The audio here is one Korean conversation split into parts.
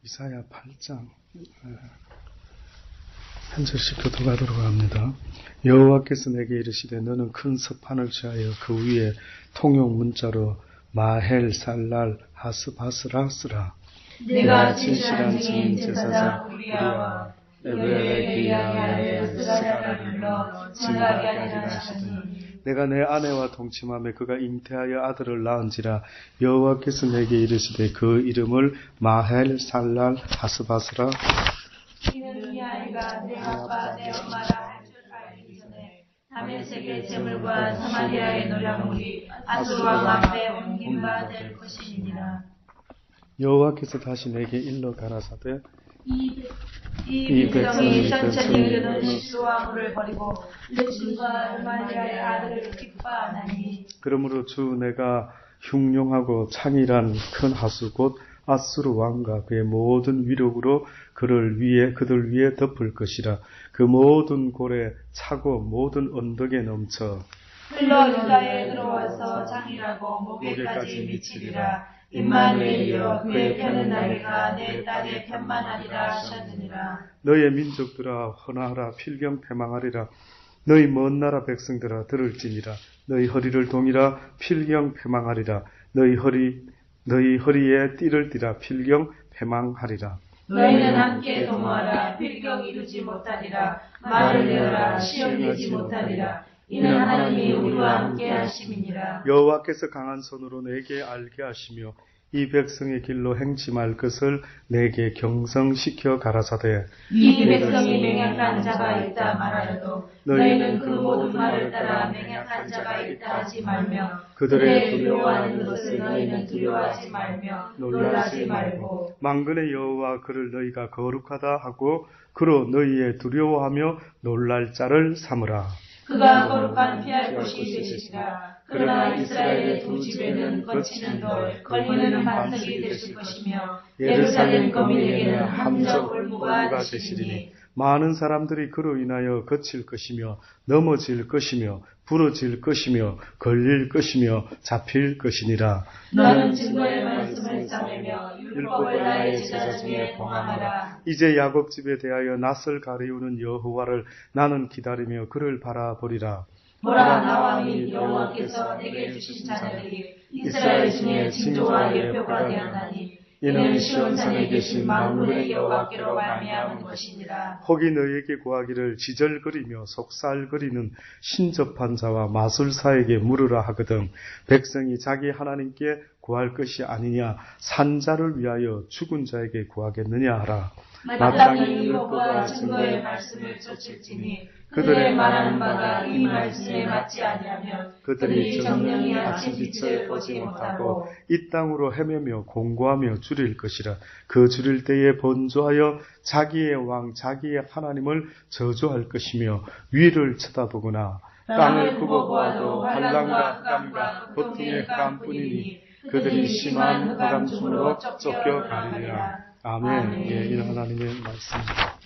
이사야 8장 한 절씩 교독하도록 합니다. 여호와께서 내게 이르시되 너는 큰 서판을 취하여 그 위에 통용 문자로 마헬 살랄 하스바스라 쓰라. 내가 진실한 증인 제사장 우리야와 에베레기야의 스가랴를 불러 증거하게 하리라 하시더니 내가 내 아내와 동침하며 그가 잉태하여 아들을 낳은지라. 여호와께서 내게 이르시되 그 이름을 마헬 살랄 하스바스라. 이는 이 아이가 내 아빠 내 엄마라 할 줄 알기 전에 다메섹의 재물과 사마리아의 노략물이 아수르 왕 앞에 옮긴 바 될 것이니라. 여호와께서 다시 내게 일러 가라사대 이 백성이 천천히 이르는 십수왕후를 버리고 르신과 마리아의 아들을 기뻐하나니 그러므로 주 내가 흉룡하고 창이란 큰 하수 곧 아수르 왕과 그의 모든 위력으로 그들 위에 덮을 것이라. 그 모든 골에 차고 모든 언덕에 넘쳐 흘러 유다에 들어와서 장이라고 목에까지 미치리라. 임마누엘이여 그의 편은 나리가 내 딸의 편만 하리라 하셨느니라. 너의 민족들아 헌하라 필경 패망하리라. 너희 먼 나라 백성들아 들을지니라. 너희 허리를 동이라 필경 패망하리라. 너희 허리에 띠를 띠라 필경 패망하리라. 너희는 함께 동무하라 필경 이루지 못하리라. 말을 내어라 시험 내지 못하리라. 이는 하나님이 우리와 함께 하심이니라. 여호와께서 강한 손으로 내게 알게 하시며 이 백성의 길로 행치 말 것을 내게 경성시켜 가라사대 이 백성이 맹약한 자가 있다 말하여도 너희는 그 모든 말을 따라 맹약한 자가 있다 하지 말며 그들의 두려워하는 것을 너희는 두려워하지 말며 놀라지 말고 만군의 여호와 그를 너희가 거룩하다 하고 그로 너희의 두려워하며 놀랄 자를 삼으라. 그가 거룩한 피할 곳이 되시리라. 그러나 이스라엘의 두 집에는 거치는 돌, 걸리는 반석이 되실 것이며 예루살렘 거민에게는 함정 골무가 되시리니 많은 사람들이 그로 인하여 거칠 것이며 넘어질 것이며 부러질 것이며 걸릴 것이며 잡힐 것이니라. 너는 증거의 말씀을 삼으며 율법을 나의 제자 중에 봉함하라. 이제 야곱 집에 대하여 낯을 가리우는 여호와를 나는 기다리며 그를 바라보리라. 보라 나와 및 여호와께서 내게 주신 자녀들이 이스라엘 중에 징조와 예표가 되었나니 이는 시온산에 계신 만군의 여호와께로 말미암은 것이니라. 혹이 너희에게 구하기를 지절거리며 속살거리는 신접한 자와 마술사에게 물으라 하거든 백성이 자기 하나님께 구할 것이 아니냐 산자를 위하여 죽은 자에게 구하겠느냐 하라. 마땅히 율법과 증거의 말씀을 쫓을지니 그들의 말하는 바가 이 말씀에 맞지 아니하면 그들이 정령이 아침 빛을 보지 못하고 이 땅으로 헤매며 공고하며 줄일 것이라. 그 줄일 때에 번조하여 자기의 왕 자기의 하나님을 저주할 것이며 위를 쳐다보거나 땅을 굽어 보아도 환난과 흑암과 고통의 흑암뿐이니 그들이 심한 흑암중으로 쫓겨가리라. 아멘. 예, 이 하나님의 말씀입니다.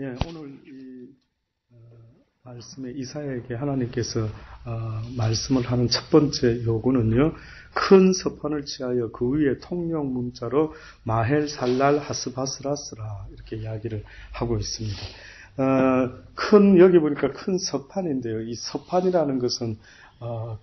예, 오늘 이 말씀에 이사야에게 하나님께서 말씀을 하는 첫 번째 요구는요, 큰 서판을 취하여 그 위에 통용 문자로 마헬 살랄 하스바스라 쓰라 이렇게 이야기를 하고 있습니다. 여기 보니까 큰 서판인데요. 이 서판이라는 것은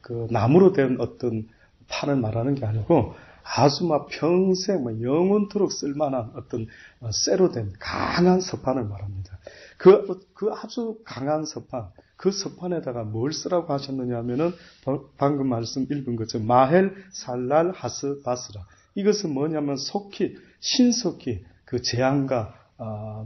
그 나무로 된 어떤 판을 말하는 게 아니고 아주 막 평생 영원토록 쓸만한 어떤 쇠로 된 강한 서판을 말합니다. 그 아주 강한 서판, 그 서판에다가 뭘 쓰라고 하셨느냐 하면은 방금 말씀 읽은 것처럼 마헬 살랄 하스 바스라. 이것은 뭐냐면 신속히 그 재앙과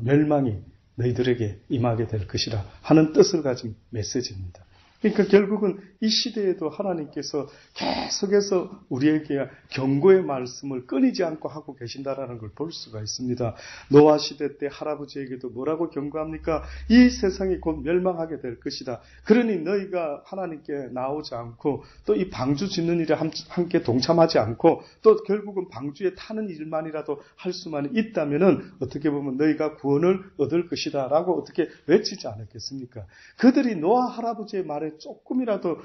멸망이 너희들에게 임하게 될 것이라 하는 뜻을 가진 메시지입니다. 그러니까 결국은 이 시대에도 하나님께서 계속해서 우리에게 경고의 말씀을 끊이지 않고 하고 계신다라는 걸 볼 수가 있습니다. 노아 시대 때 할아버지에게도 뭐라고 경고합니까? 이 세상이 곧 멸망하게 될 것이다. 그러니 너희가 하나님께 나오지 않고 또 이 방주 짓는 일에 함께 동참하지 않고 또 결국은 방주에 타는 일만이라도 할 수만 있다면은 어떻게 보면 너희가 구원을 얻을 것이다 라고 어떻게 외치지 않았겠습니까? 그들이 노아 할아버지의 말에 조금이라도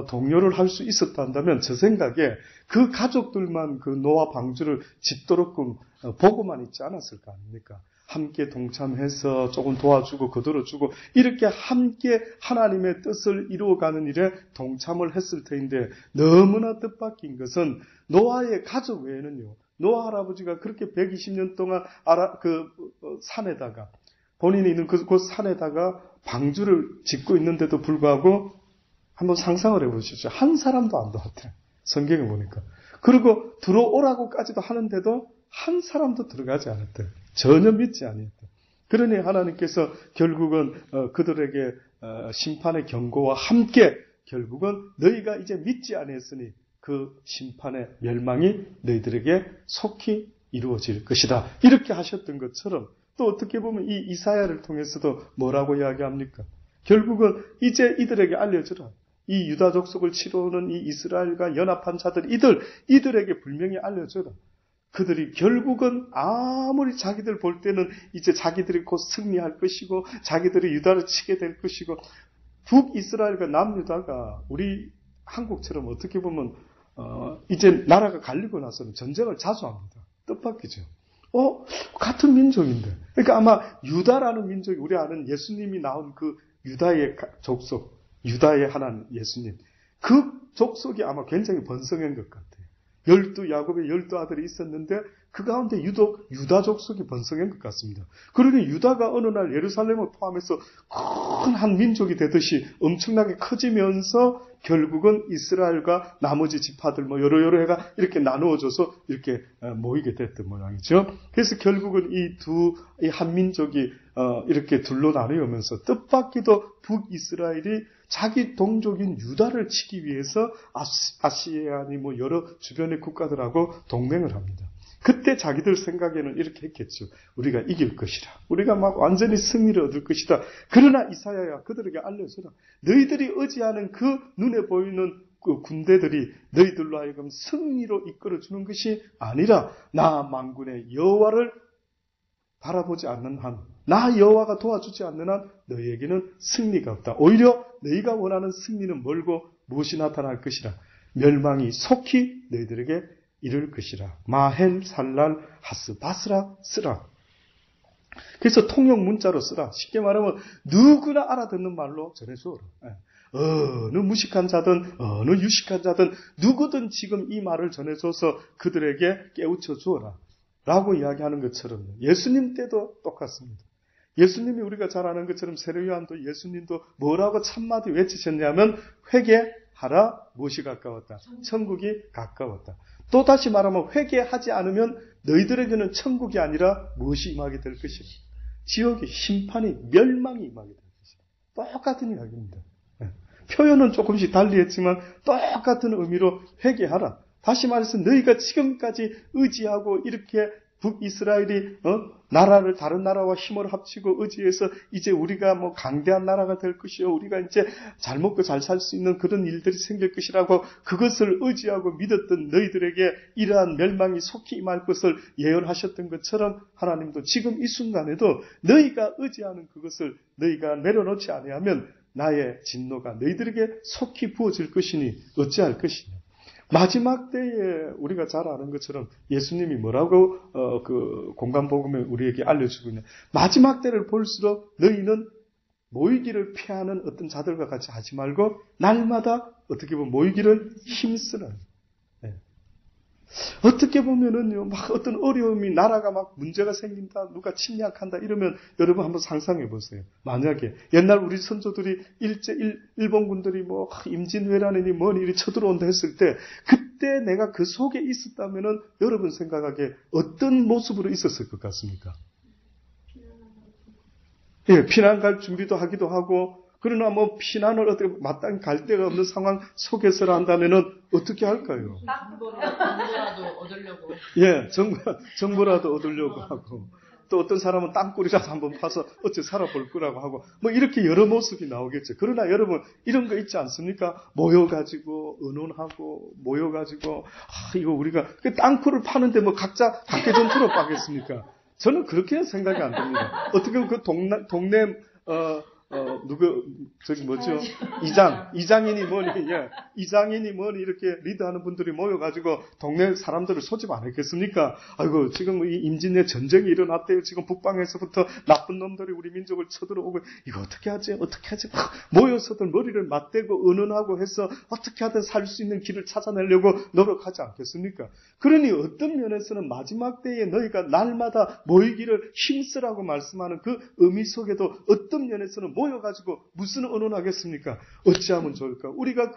동요를 할 수 있었다 한다면 저 생각에 그 가족들만 그 노아 방주를 짓도록끔 보고만 있지 않았을 거 아닙니까? 함께 동참해서 조금 도와주고 거들어주고 이렇게 함께 하나님의 뜻을 이루어가는 일에 동참을 했을 텐데 너무나 뜻밖인 것은 노아의 가족 외에는요. 노아 할아버지가 그렇게 120년 동안 산에다가 본인이 있는 그 산에다가 방주를 짓고 있는데도 불구하고 한번 상상을 해보시죠. 한 사람도 안 도왔대요. 성경에 보니까. 그리고 들어오라고까지도 하는데도 한 사람도 들어가지 않았대요. 전혀 믿지 아니했대요. 그러니 하나님께서 결국은 그들에게 심판의 경고와 함께 결국은 너희가 이제 믿지 아니했으니 그 심판의 멸망이 너희들에게 속히 이루어질 것이다. 이렇게 하셨던 것처럼 또 어떻게 보면 이 이사야를 통해서도 뭐라고 이야기합니까? 결국은 이제 이들에게 알려주라. 이 유다 족속을 치러오는 이 이스라엘과 연합한 자들 이들에게 분명히 알려줘라. 그들이 결국은 아무리 자기들 볼 때는 이제 자기들이 곧 승리할 것이고 자기들이 유다를 치게 될 것이고 북이스라엘과 남유다가 우리 한국처럼 어떻게 보면 이제 나라가 갈리고 나서는 전쟁을 자주 합니다. 뜻밖이죠. 같은 민족인데. 그러니까 아마 유다라는 민족이 우리 아는 예수님이 나온 그 유다의 족속, 유다의 하나님 예수님. 그 족속이 아마 굉장히 번성한 것 같아요. 야곱의 12아들이 있었는데 그 가운데 유독 유다 족속이 번성한 것 같습니다. 그러니 유다가 어느 날 예루살렘을 포함해서 큰 한 민족이 되듯이 엄청나게 커지면서 결국은 이스라엘과 나머지 지파들 여러 해가 이렇게 나누어져서 이렇게 모이게 됐던 모양이죠. 그래서 결국은 이 한 민족이 이렇게 둘로 나누어면서 뜻밖에도 북이스라엘이 자기 동족인 유다를 치기 위해서 아시아니 여러 주변의 국가들하고 동맹을 합니다. 그때 자기들 생각에는 이렇게 했겠죠. 우리가 이길 것이다. 우리가 막 완전히 승리를 얻을 것이다. 그러나 이사야야 그들에게 알려줘라. 너희들이 의지하는 그 눈에 보이는 그 군대들이 너희들로 하여금 승리로 이끌어주는 것이 아니라 나 만군의 여호와를 바라보지 않는 한, 나 여호와가 도와주지 않는 한 너희에게는 승리가 없다. 오히려 너희가 원하는 승리는 멀고 무엇이 나타날 것이라. 멸망이 속히 너희들에게 이를 것이라. 마헬, 살랄, 하스, 바스라 쓰라. 그래서 통용 문자로 쓰라. 쉽게 말하면 누구나 알아듣는 말로 전해주어라. 어느 무식한 자든 어느 유식한 자든 누구든 지금 이 말을 전해줘서 그들에게 깨우쳐 주어라. 라고 이야기하는 것처럼 예수님 때도 똑같습니다. 예수님이 우리가 잘 아는 것처럼 세례요한도 예수님도 뭐라고 첫마디 외치셨냐면 회개하라. 무엇이 가까웠다? 천국이 가까웠다. 또 다시 말하면 회개하지 않으면 너희들에게는 천국이 아니라 무엇이 임하게 될 것이다. 지옥의 심판이 멸망이 임하게 될 것이다. 똑같은 이야기입니다. 표현은 조금씩 달리 했지만 똑같은 의미로 회개하라. 다시 말해서 너희가 지금까지 의지하고 이렇게 북이스라엘이 나라를 다른 나라와 힘을 합치고 의지해서 이제 우리가 강대한 나라가 될 것이요 우리가 이제 잘 먹고 잘 살 수 있는 그런 일들이 생길 것이라고 그것을 의지하고 믿었던 너희들에게 이러한 멸망이 속히 임할 것을 예언하셨던 것처럼 하나님도 지금 이 순간에도 너희가 의지하는 그것을 너희가 내려놓지 아니하면 나의 진노가 너희들에게 속히 부어질 것이니 어찌할 것이냐. 마지막 때에 우리가 잘 아는 것처럼 예수님이 뭐라고 그 공간복음에 우리에게 알려주고 있냐. 마지막 때를 볼수록 너희는 모이기를 피하는 어떤 자들과 같이 하지 말고 날마다 어떻게 보면 모이기를 힘쓰라. 어떻게 보면은요, 막 어떤 어려움이 나라가 막 문제가 생긴다, 누가 침략한다 이러면 여러분 한번 상상해 보세요. 만약에 옛날 우리 선조들이 일본군들이 임진왜란이니 뭐니 이리 쳐들어온다 했을 때 그때 내가 그 속에 있었다면은 여러분 생각하기에 어떤 모습으로 있었을 것 같습니까? 피난 갈 준비도 하기도 하고 그러나 피난을 어떻게 마땅히 갈 데가 없는 상황 속에서 한다면은 어떻게 할까요? 정보라도 얻으려고. 정보라도 얻으려고 하고 또 어떤 사람은 땅굴이라도 한번 파서 어째 살아볼 거라고 하고 이렇게 여러 모습이 나오겠죠. 그러나 여러분 이런 거 있지 않습니까? 모여가지고 의논하고 모여가지고 이거 우리가 땅굴을 파는데 각자 각계 전투로 빠겠습니까? 저는 그렇게 생각이 안 됩니다. 어떻게 보면 그 동네 저기 뭐죠? 이장인이 뭐니 이렇게 리드하는 분들이 모여가지고 동네 사람들을 소집 안 했겠습니까? 아이고, 지금 이 임진왜란 전쟁이 일어났대요. 지금 북방에서부터 나쁜 놈들이 우리 민족을 쳐들어오고, 이거 어떻게 하지? 모여서들 머리를 맞대고 은은하고 해서 어떻게 하든 살 수 있는 길을 찾아내려고 노력하지 않겠습니까? 그러니 어떤 면에서는 마지막 때에 너희가 날마다 모이기를 힘쓰라고 말씀하는 그 의미 속에도 어떤 면에서는 모여가지고 무슨 언론하겠습니까? 어찌하면 좋을까? 우리가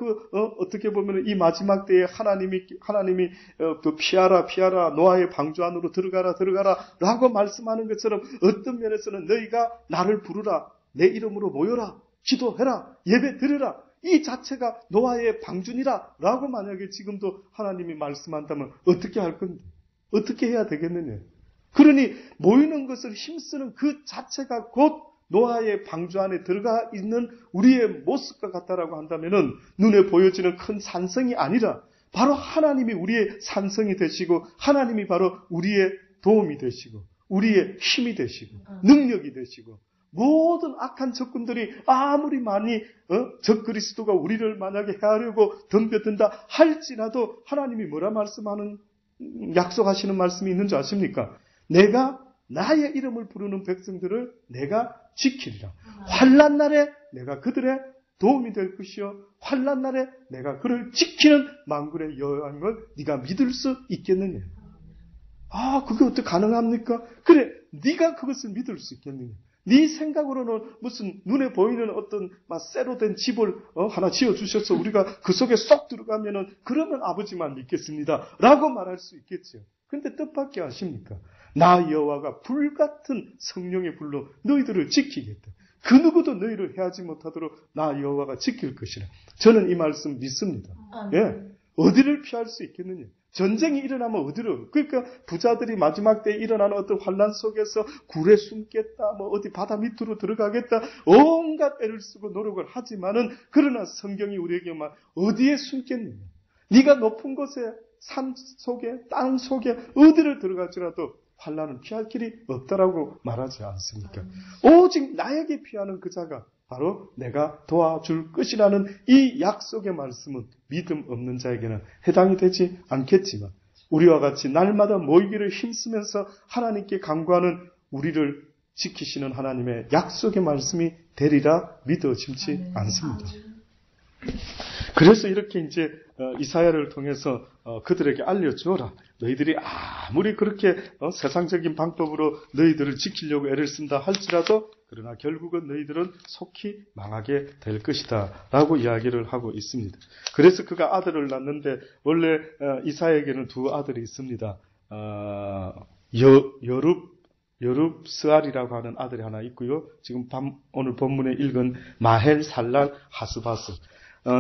어떻게 보면 이 마지막 때에 하나님이 피하라 노아의 방주 안으로 들어가라 라고 말씀하는 것처럼 어떤 면에서는 너희가 나를 부르라, 내 이름으로 모여라, 기도해라, 예배 드려라, 이 자체가 노아의 방주니라 라고 만약에 지금도 하나님이 말씀한다면 어떻게 할 건데? 어떻게 해야 되겠느냐? 그러니 모이는 것을 힘쓰는 그 자체가 곧 노아의 방주 안에 들어가 있는 우리의 모습과 같다라고 한다면은 눈에 보여지는 큰 산성이 아니라 바로 하나님이 우리의 산성이 되시고 하나님이 바로 우리의 도움이 되시고 우리의 힘이 되시고 능력이 되시고 모든 악한 적군들이 아무리 많이 적그리스도가 우리를 만약에 해하려고 덤벼든다 할지라도 하나님이 뭐라 말씀하는 약속하시는 말씀이 있는 줄 아십니까? 내가 나의 이름을 부르는 백성들을 내가 지키리라. 환난 날에 내가 그들의 도움이 될 것이요 환난 날에 내가 그를 지키는 만군의 여호와임을 네가 믿을 수 있겠느냐? 그게 어떻게 가능합니까? 그래, 네가 그것을 믿을 수 있겠느냐? 네 생각으로는 무슨 눈에 보이는 어떤 쇠로 된 집을 하나 지어주셔서 우리가 그 속에 쏙 들어가면은 그러면 아버지만 믿겠습니다 라고 말할 수 있겠죠. 근데 뜻밖의 아십니까? 나 여호와가 불같은 성령의 불로 너희들을 지키겠다. 그 누구도 너희를 해하지 못하도록 나 여호와가 지킬 것이라. 저는 이 말씀 믿습니다. 예. 어디를 피할 수 있겠느냐? 전쟁이 일어나면 어디로? 그러니까 부자들이 마지막 때에 일어나는 어떤 환난 속에서 굴에 숨겠다, 어디 바다 밑으로 들어가겠다, 온갖 애를 쓰고 노력을 하지만은 그러나 성경이 우리에게 어디에 숨겠느냐? 네가 높은 곳에 산 속에 땅 속에 어디를 들어갈지라도 환난은 피할 길이 없다라고 말하지 않습니까? 오직 나에게 피하는 그 자가 바로 내가 도와줄 것이라는 이 약속의 말씀은 믿음 없는 자에게는 해당이 되지 않겠지만 우리와 같이 날마다 모이기를 힘쓰면서 하나님께 간구하는 우리를 지키시는 하나님의 약속의 말씀이 되리라 믿어지지 않습니다. 그래서 이렇게 이제 이사야를 통해서 그들에게 알려주어라. 너희들이 아무리 그렇게 세상적인 방법으로 너희들을 지키려고 애를 쓴다 할지라도 그러나 결국은 너희들은 속히 망하게 될 것이다 라고 이야기를 하고 있습니다. 그래서 그가 아들을 낳는데 원래 이사야에게는 두 아들이 있습니다. 여룹스알이라고 하는 아들이 하나 있고요. 지금 오늘 본문에 읽은 마헬 살랄 하스바스.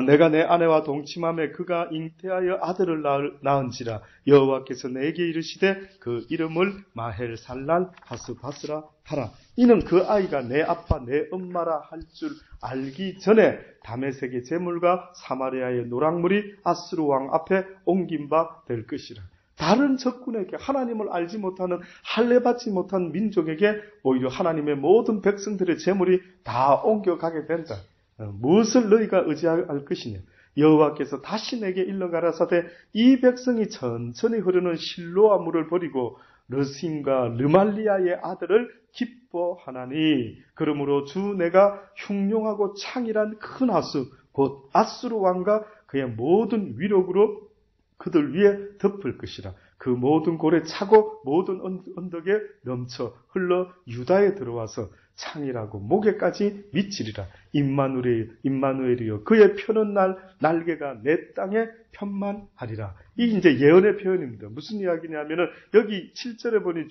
내가 내 아내와 동침함에 그가 잉태하여 아들을 낳은지라 여호와께서 내게 이르시되 그 이름을 마헬 살랄 하스바스라 하라. 이는 그 아이가 내 아빠 내 엄마라 할 줄 알기 전에 다메섹의 제물과 사마리아의 노랑물이 아스루 왕 앞에 옮긴 바 될 것이라. 다른 적군에게 하나님을 알지 못하는 할례받지 못한 민족에게 오히려 하나님의 모든 백성들의 제물이 다 옮겨가게 된다. 무엇을 너희가 의지할 것이냐? 여호와께서 다시 내게 일러 가라사대 이 백성이 천천히 흐르는 실로아 물을 버리고 르신과 르말리아의 아들을 기뻐하나니 그러므로 주 내가 흉룡하고 창이란 큰 하수 곧 아수르 왕과 그의 모든 위력으로 그들 위에 덮을 것이라. 그 모든 골에 차고 모든 언덕에 넘쳐 흘러 유다에 들어와서 창이라고 목에까지 미치리라. 임마누엘이여 그의 펴는 날개가 내 땅에 편만하리라. 이 이제 예언의 표현입니다. 무슨 이야기냐면은 여기 7절에 보니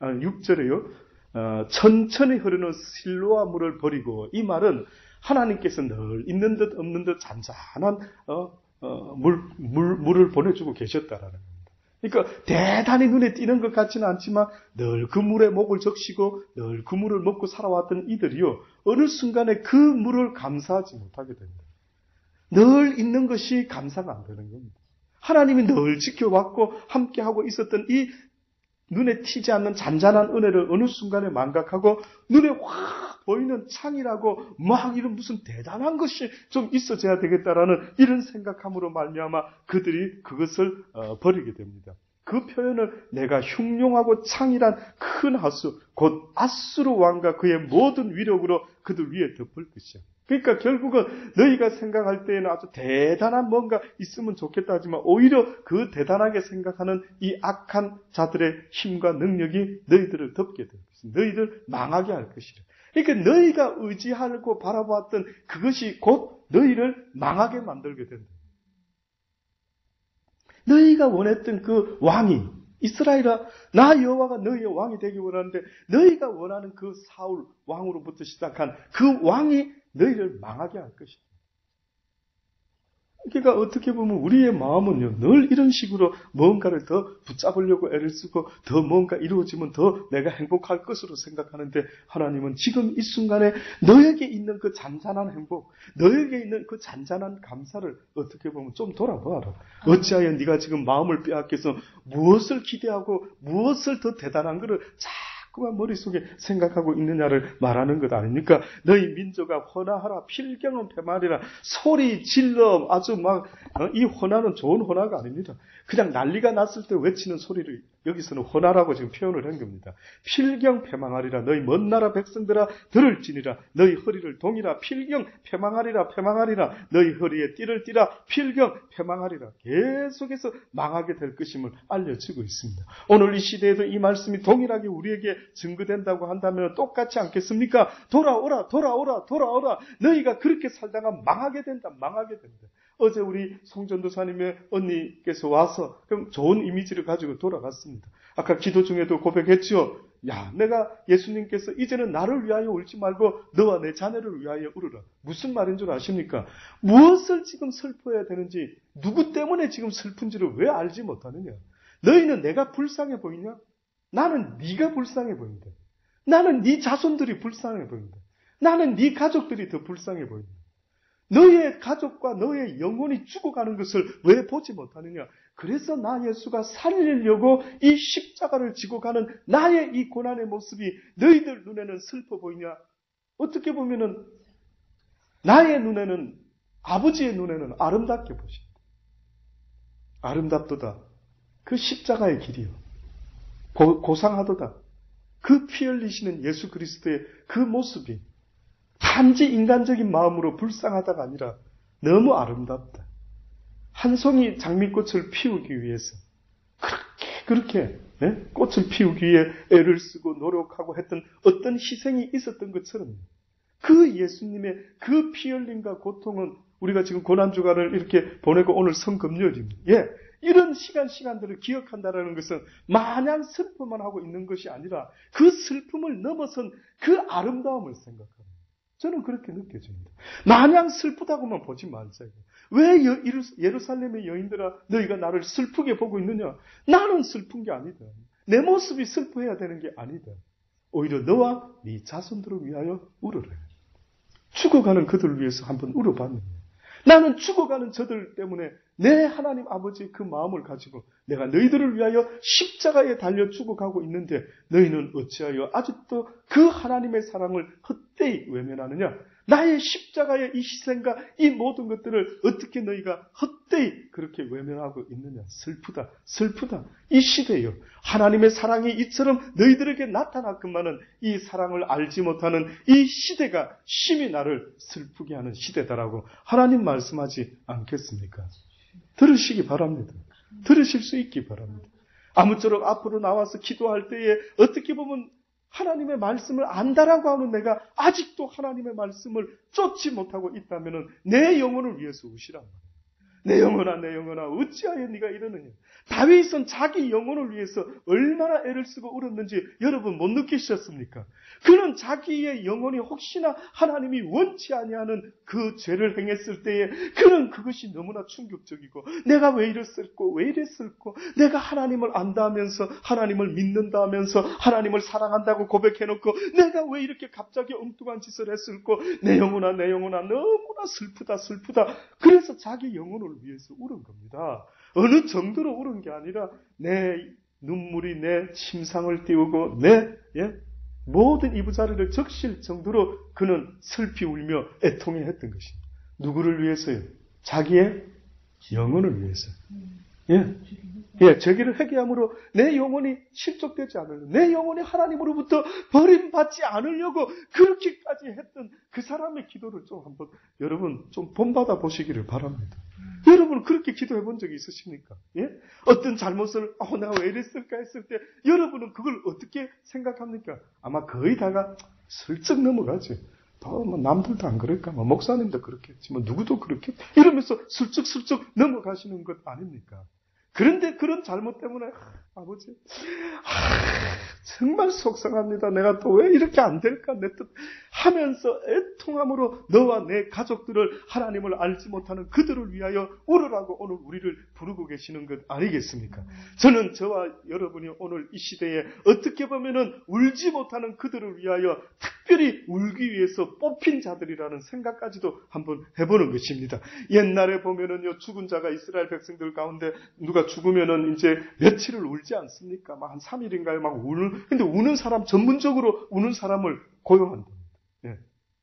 6절에요. 천천히 흐르는 실로아 물을 버리고 이 말은 하나님께서 늘 있는 듯 없는 듯 잔잔한 물을 보내주고 계셨다라는 겁니다. 그러니까 대단히 눈에 띄는 것 같지는 않지만 늘 그 물에 목을 적시고 늘 그 물을 먹고 살아왔던 이들이요. 어느 순간에 그 물을 감사하지 못하게 됩니다. 늘 있는 것이 감사가 안 되는 겁니다. 하나님이 늘 지켜왔고 함께하고 있었던 이 눈에 튀지 않는 잔잔한 은혜를 어느 순간에 망각하고 눈에 확 보이는 창이라고 막 이런 무슨 대단한 것이 좀 있어져야 되겠다라는 이런 생각함으로 말미암아 그들이 그것을 버리게 됩니다. 그 표현을 내가 흉룡하고 창이란 큰 하수, 곧 아수르 왕과 그의 모든 위력으로 그들 위에 덮을 것이야. 그러니까 결국은 너희가 생각할 때에는 아주 대단한 뭔가 있으면 좋겠다 하지만 오히려 그 대단하게 생각하는 이 악한 자들의 힘과 능력이 너희들을 덮게 될 것이야. 너희를 망하게 할 것이라. 그러니까 너희가 의지하고 바라보았던 그것이 곧 너희를 망하게 만들게 된다. 너희가 원했던 그 왕이 이스라엘아 나 여호와가 너희의 왕이 되기 원하는데 너희가 원하는 그 사울 왕으로부터 시작한 그 왕이 너희를 망하게 할 것이다. 그러니까 어떻게 보면 우리의 마음은요 늘 이런 식으로 뭔가를 더 붙잡으려고 애를 쓰고 더 뭔가 이루어지면 더 내가 행복할 것으로 생각하는데 하나님은 지금 이 순간에 너에게 있는 그 잔잔한 행복, 너에게 있는 그 잔잔한 감사를 어떻게 보면 좀 돌아보아라. 어찌하여 네가 지금 마음을 빼앗겨서 무엇을 기대하고 무엇을 더 대단한 것을 자꾸만 머릿속에 생각하고 있느냐를 말하는 것 아닙니까? 너희 민족아 헌화하라. 필경은 패말이라. 소리 질러 아주 막 이 헌화는 좋은 헌화가 아닙니다. 그냥 난리가 났을 때 외치는 소리를 여기서는 헌화라고 지금 표현을 한 겁니다. 필경 패망하리라. 너희 먼 나라 백성들아 들을지니라. 너희 허리를 동이라. 필경 패망하리라. 패망하리라. 너희 허리에 띠를 띠라. 필경 패망하리라. 계속해서 망하게 될 것임을 알려주고 있습니다. 오늘 이 시대에도 이 말씀이 동일하게 우리에게 증거된다고 한다면 똑같지 않겠습니까? 돌아오라 돌아오라 돌아오라. 너희가 그렇게 살다가 망하게 된다. 망하게 된다. 어제 우리 송전도사님의 언니께서 와서 그럼 좋은 이미지를 가지고 돌아갔습니다. 아까 기도 중에도 고백했죠. 야, 내가 예수님께서 이제는 나를 위하여 울지 말고 너와 내 자녀를 위하여 울으라. 무슨 말인 줄 아십니까? 무엇을 지금 슬퍼해야 되는지, 누구 때문에 지금 슬픈지를 왜 알지 못하느냐? 너희는 내가 불쌍해 보이냐? 나는 네가 불쌍해 보인다. 나는 네 자손들이 불쌍해 보인다. 나는 네 가족들이 더 불쌍해 보인다. 너의 가족과 너의 영혼이 죽어가는 것을 왜 보지 못하느냐? 그래서 나 예수가 살리려고 이 십자가를 지고 가는 나의 이 고난의 모습이 너희들 눈에는 슬퍼 보이냐? 어떻게 보면은 나의 눈에는, 아버지의 눈에는 아름답게 보신다. 아름답도다. 그 십자가의 길이요. 고상하도다. 그 피 흘리시는 예수 그리스도의 그 모습이 단지 인간적인 마음으로 불쌍하다가 아니라 너무 아름답다. 한 송이 장미꽃을 피우기 위해서 그렇게 꽃을 피우기 위해 애를 쓰고 노력하고 했던 어떤 희생이 있었던 것처럼 그 예수님의 그 피 흘림과 고통은 우리가 지금 고난주간을 이렇게 보내고 오늘 성금요일입니다. 이런 시간들을 기억한다는 것은 마냥 슬픔만 하고 있는 것이 아니라 그 슬픔을 넘어선 그 아름다움을 생각합니다. 저는 그렇게 느껴집니다. 마냥 슬프다고만 보지 말자고. 왜 예루살렘의 여인들아 너희가 나를 슬프게 보고 있느냐? 나는 슬픈 게 아니다. 내 모습이 슬퍼해야 되는 게 아니다. 오히려 너와 네 자손들을 위하여 울어라. 죽어가는 그들을 위해서 한번 울어봤느냐? 나는 죽어가는 저들 때문에 내 하나님 아버지의 그 마음을 가지고 내가 너희들을 위하여 십자가에 달려 죽어가고 있는데 너희는 어찌하여 아직도 그 하나님의 사랑을 헛되이 외면하느냐? 나의 십자가의 이 희생과 이 모든 것들을 어떻게 너희가 헛되이 그렇게 외면하고 있느냐? 슬프다. 슬프다. 이 시대요. 하나님의 사랑이 이처럼 너희들에게 나타났건만은 이 사랑을 알지 못하는 이 시대가 심히 나를 슬프게 하는 시대다라고 하나님 말씀하지 않겠습니까? 들으시기 바랍니다. 들으실 수 있기 바랍니다. 아무쪼록 앞으로 나와서 기도할 때에 어떻게 보면 하나님의 말씀을 안다라고 하는 내가 아직도 하나님의 말씀을 쫓지 못하고 있다면 내 영혼을 위해서 우시란 말이에요. 내 영혼아 내 영혼아 어찌하여 네가 이러느냐. 다윗은 자기 영혼을 위해서 얼마나 애를 쓰고 울었는지 여러분 못 느끼셨습니까? 그는 자기의 영혼이 혹시나 하나님이 원치 아니하는 그 죄를 행했을 때에 그는 그것이 너무나 충격적이고 내가 왜 이랬을꼬 왜 이랬을꼬 내가 하나님을 안다 하면서 하나님을 믿는다 하면서 하나님을 사랑한다고 고백해놓고 내가 왜 이렇게 갑자기 엉뚱한 짓을 했을꼬 내 영혼아 너무나 슬프다 슬프다. 그래서 자기 영혼을 위해서 울은 겁니다. 어느 정도로 울은 게 아니라 내 눈물이 내 심상을 띄우고 내 모든 이부자리를 적실 정도로 그는 슬피 울며 애통해 했던 것입니다. 누구를 위해서요? 자기의 영혼을 위해서. 저기를 회개함으로 내 영혼이 실족되지 않으려고, 내 영혼이 하나님으로부터 버림받지 않으려고 그렇게까지 했던 그 사람의 기도를 좀 한번 여러분 좀 본받아 보시기를 바랍니다. 여러분 그렇게 기도해 본 적이 있으십니까? 어떤 잘못을 내가 왜 이랬을까 했을 때 여러분은 그걸 어떻게 생각합니까? 아마 거의 다가 슬쩍 넘어가지. 뭐 남들도 안 그럴까? 목사님도 그렇겠지. 누구도 그렇겠지. 이러면서 슬쩍슬쩍 넘어가시는 것 아닙니까? 그런데 그런 잘못 때문에 아버지 정말 속상합니다. 내가 또 왜 이렇게 안 될까 내 뜻 하면서 애통함으로 너와 내 가족들을 하나님을 알지 못하는 그들을 위하여 울으라고 오늘 우리를 부르고 계시는 것 아니겠습니까? 저는 저와 여러분이 오늘 이 시대에 어떻게 보면은 울지 못하는 그들을 위하여 특별히 울기 위해서 뽑힌 자들이라는 생각까지도 한번 해보는 것입니다. 옛날에 보면은요, 죽은 자가 이스라엘 백성들 가운데 누가 죽으면은 이제 며칠을 울지 않습니까? 막 한 3일인가요? 막 근데 우는 사람, 전문적으로 우는 사람을 고용한다.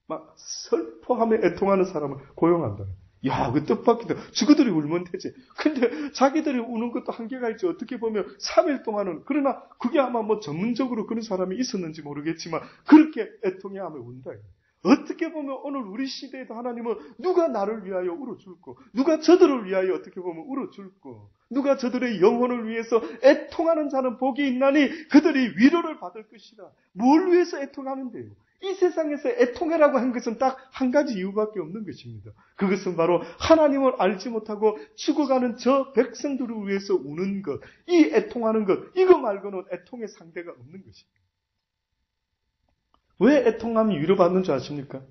막 슬퍼하며 애통하는 사람을 고용한다. 야, 그 뜻밖이다. 그들이 울면 되지. 근데 자기들이 우는 것도 한계가 있지. 어떻게 보면 3일 동안은. 그러나 그게 아마 전문적으로 그런 사람이 있었는지 모르겠지만 그렇게 애통해하며 운다. 어떻게 보면 오늘 우리 시대에도 하나님은 누가 나를 위하여 울어줄고, 누가 저들을 위하여 어떻게 보면 울어줄고, 누가 저들의 영혼을 위해서 애통하는 자는 복이 있나니 그들이 위로를 받을 것이라. 뭘 위해서 애통하는데요? 이 세상에서 애통해라고 한 것은 딱 한 가지 이유밖에 없는 것입니다. 그것은 바로 하나님을 알지 못하고 죽어가는 저 백성들을 위해서 우는 것, 이 애통하는 것, 이거 말고는 애통의 상대가 없는 것입니다. 왜 애통함이 위로받는 줄 아십니까?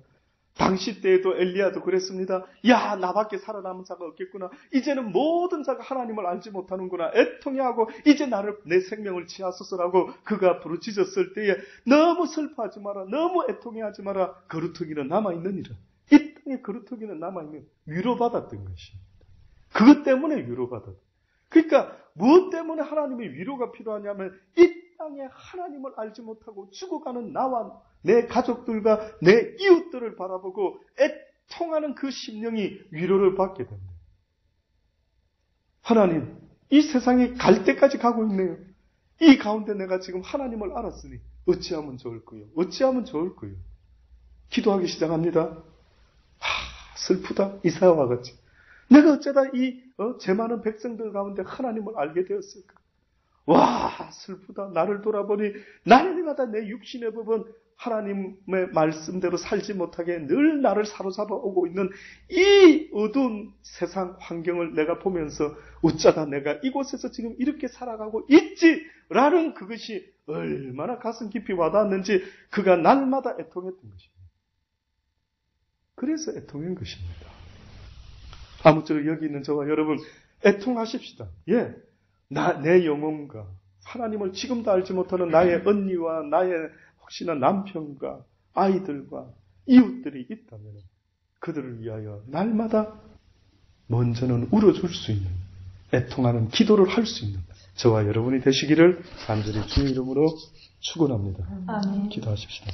당시 때에도 엘리야도 그랬습니다. 야, 나밖에 살아남은 자가 없겠구나. 이제는 모든 자가 하나님을 알지 못하는구나. 애통해하고 이제 나를 내 생명을 취하소서라고 그가 부르짖었을 때에 너무 슬퍼하지 마라. 너무 애통해하지 마라. 거루터기는 남아있느니라. 이 땅에 거루터기는 남아있는 위로받았던 것입니다. 그것 때문에 위로받았다. 그러니까 무엇 때문에 하나님의 위로가 필요하냐면 이 땅에 하나님을 알지 못하고 죽어가는 나와 내 가족들과 내 이웃들을 바라보고 애통하는 그 심령이 위로를 받게 됩니다. 하나님, 이 세상이 갈 때까지 가고 있네요. 이 가운데 내가 지금 하나님을 알았으니 어찌하면 좋을까요? 어찌하면 좋을까요? 기도하기 시작합니다. 슬프다. 이사야와 같이. 내가 어쩌다 제 많은 백성들 가운데 하나님을 알게 되었을까? 와, 슬프다. 나를 돌아보니 날마다 내 육신의 법은 하나님의 말씀대로 살지 못하게 늘 나를 사로잡아 오고 있는 이 어두운 세상 환경을 내가 보면서 어쩌다 내가 이곳에서 지금 이렇게 살아가고 있지라는 그것이 얼마나 가슴 깊이 와닿았는지 그가 날마다 애통했던 것입니다. 그래서 애통한 것입니다. 아무쪼록 여기 있는 저와 여러분 애통하십시다. 내 영혼과 하나님을 지금도 알지 못하는 나의 언니와 나의 혹시나 남편과 아이들과 이웃들이 있다면 그들을 위하여 날마다 먼저는 울어줄 수 있는 애통하는 기도를 할 수 있는 저와 여러분이 되시기를 간절히 주의 이름으로 축원합니다. 아멘. 기도하십시다.